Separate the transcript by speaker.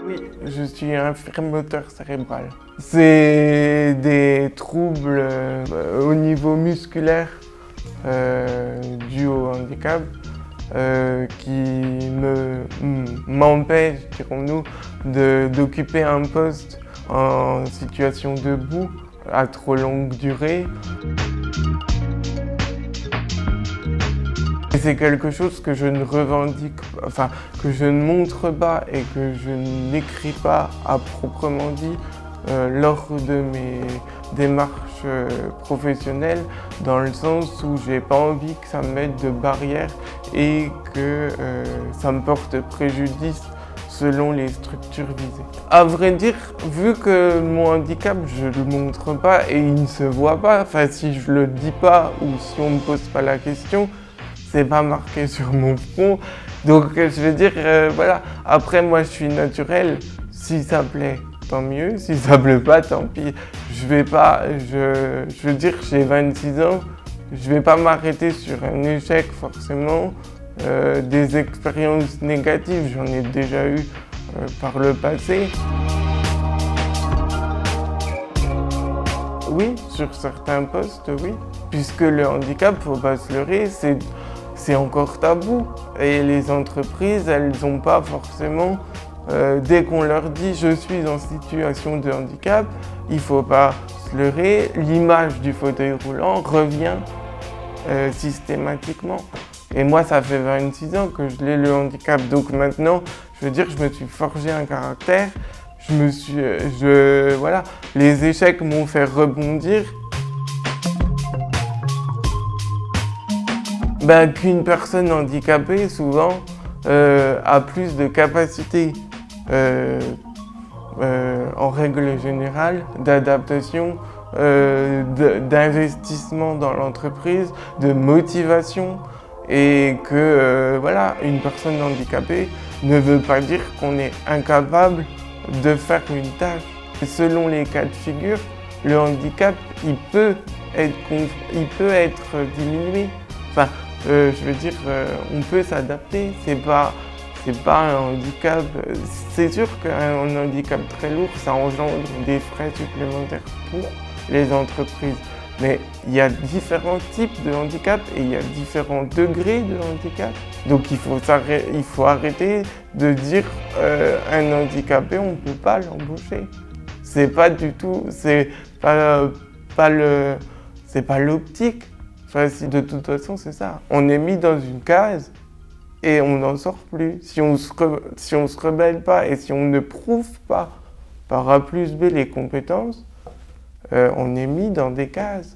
Speaker 1: Oui, je suis infirme moteur cérébral. C'est des troubles au niveau musculaire dus au handicap qui m'empêchent, dirons-nous, d'occuper un poste en situation debout à trop longue durée. C'est quelque chose que je ne revendique, enfin que je ne montre pas et que je n'écris pas à proprement dit lors de mes démarches professionnelles, dans le sens où j'ai pas envie que ça me mette de barrière et que ça me porte préjudice selon les structures visées. À vrai dire, vu que mon handicap, je le montre pas et il ne se voit pas, enfin si je le dis pas ou si on me pose pas la question, c'est pas marqué sur mon front, donc je veux dire, voilà. Après, moi, je suis naturel. Si ça plaît, tant mieux. Si ça plaît pas, tant pis. Je vais pas, je veux dire, j'ai 26 ans. Je vais pas m'arrêter sur un échec forcément. Des expériences négatives, j'en ai déjà eu par le passé. Oui, sur certains postes, oui. Puisque le handicap, faut pas se leurrer, c'est encore tabou. Et les entreprises, elles n'ont pas forcément, dès qu'on leur dit « je suis en situation de handicap », il faut pas se leurrer, l'image du fauteuil roulant revient systématiquement. Et moi, ça fait 26 ans que je l'ai, le handicap. Donc maintenant, je veux dire, je me suis forgé un caractère. Voilà, les échecs m'ont fait rebondir. Qu'une personne handicapée, souvent, a plus de capacité, en règle générale, d'adaptation, d'investissement dans l'entreprise, de motivation, et que, voilà, une personne handicapée ne veut pas dire qu'on est incapable de faire une tâche. Selon les cas de figure, le handicap, il peut être diminué. Enfin, je veux dire, on peut s'adapter, c'est pas un handicap. C'est sûr qu'un handicap très lourd, ça engendre des frais supplémentaires pour les entreprises. Mais il y a différents types de handicap et il y a différents degrés de handicap. Donc il faut arrêter de dire un handicapé, on ne peut pas l'embaucher. C'est pas du tout, c'est pas l'optique. Enfin, de toute façon, c'est ça. On est mis dans une case et on n'en sort plus. Si on se rebelle pas et si on ne prouve pas par A plus B les compétences, on est mis dans des cases.